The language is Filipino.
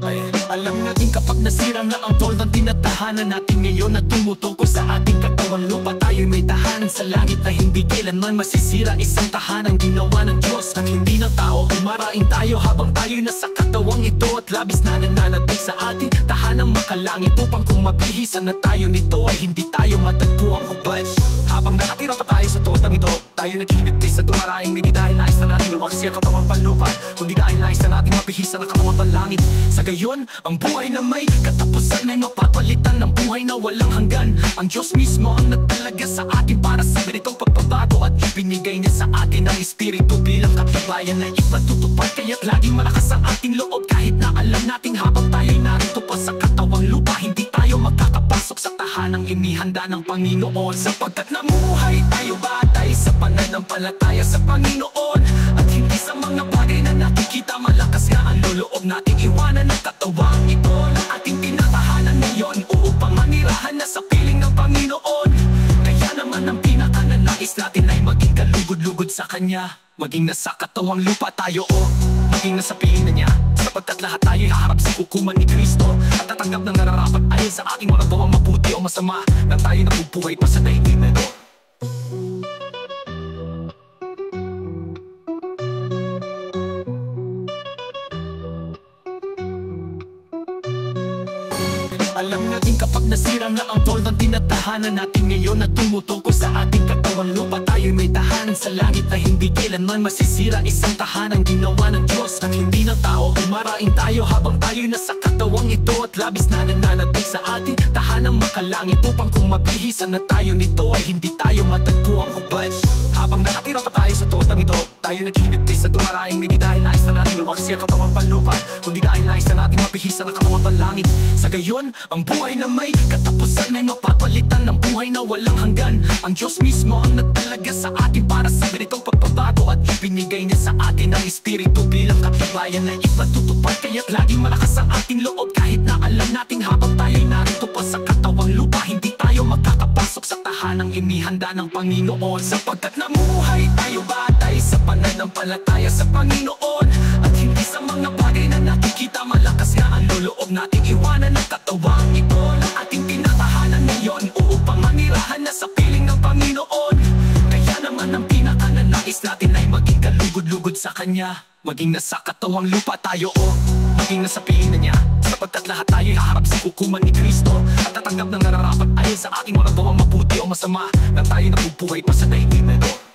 Ay, alam natin kapag nasira na ang tol ng tinatahanan natin ngayon na tumutuko sa ating katawang lupa, tayo'y may tahanan sa langit na hindi kailanman masisira. Isang tahanang ginawa ng Diyos at hindi ng tao. Umaraing tayo habang tayo'y nasa katawang ito at labis na nananatig sa ating tahanang makalangit, upang kung mabihisan na tayo nito ay hindi tayo matagpo ang hubad. Habang nakatira pa tayo sa totang ito, tayo naghihiligtis sa dumaraing hindi dahil nais na natin luwag siya katawang panlupa, kundi dahil nais na natin mabihisan ang katawang panlangit. Sa gayon, ang buhay na may katapusan ay mapapalitan ng buhay na walang hanggan. Ang Diyos mismo ang nagtalaga sa atin para sa ganitong pagbabago, at ibinigay niya sa atin ang Espiritu bilang katibayan na ipatutupad. Kaya't laging malakas ang ating loob kahit na alam nating habang tayo'y narito pa sa katawang lupa, hindi tayo magkakapasok sa tahanang inihanda ng Panginoon. Sapagkat namuhay tayo batay sa pananampalataya sa Panginoon, at hindi sa mga bagay na nakikita. Malakas nga ang loob nating iwanan ng katawang ito na ating tinatahanan ngayon, upang manirahan na sa piling ng Panginoon. Kaya naman ang pinakananais natin ay maging kalugod-lugod sa Kanya, maging nasa katawang lupa tayo o maging nasa piling na Niya, sapagkat lahat tayo'y haharap sa hukuman ni Kristo at tatanggap ng nararapat ayon sa ating mga gawang mabuti o masama, na tayo nabubuhay pa sa daigdig na ito. Alam natin kapag nasira na ang tol ng tinatahanan natin ngayon na tumutuko sa ating katawang lupa, tayo'y may tahanan sa langit na hindi kailanman masisira. Isang tahanang ginawa ng Diyos at hindi ng tao. Umaraing tayo habang tayo'y nasa katawang ito at labis na nananatig sa ating tahanang makalangit, upang kung mabihisan na tayo nito ay hindi tayo matagpo ang hubad. Habang nakatira pa tayo sa totang ito, tayo naghihiligtis sa dumaraing hindi dahil nais na natin luwag siya katawang panlupa, kundi dahil nais na natin mabihisan ang katawang panlangit. Sa gayon, ang buhay na may katapusan ay mapapalitan ng buhay na walang hanggan. Ang Diyos mismo ang nagtalaga sa atin para sa ganitong pagbabago, at ibinigay niya sa atin ang Espiritu bilang katibayan na ipatutupad. Kaya't laging malakas ang ating loob kahit na alam nating habang tayo'y narito pa sa katawang lupa, hindi tayo magkakapasok sa tahanang inihanda ng Panginoon. Sapagkat namuhay tayo batay sa pananampalataya sa Panginoon, at hindi sa mga bagay na nakikita. Malakas nga ang loob nating iwanan ng katawang ito na ating tinatahanan ngayon, upang manirahan na sa piling ng Panginoon. Kaya naman ang pinakananais natin ay maging kalugod-lugod sa Kanya, maging nasa katawang lupa tayo o maging nasa piling na Niya, sapagkat lahat tayo'y haharap sa hukuman ni Kristo at tatanggap ng nararapat ayon sa ating mga gawang mabuti o masama, na tayo nabubuhay pa sa daigdig na ito.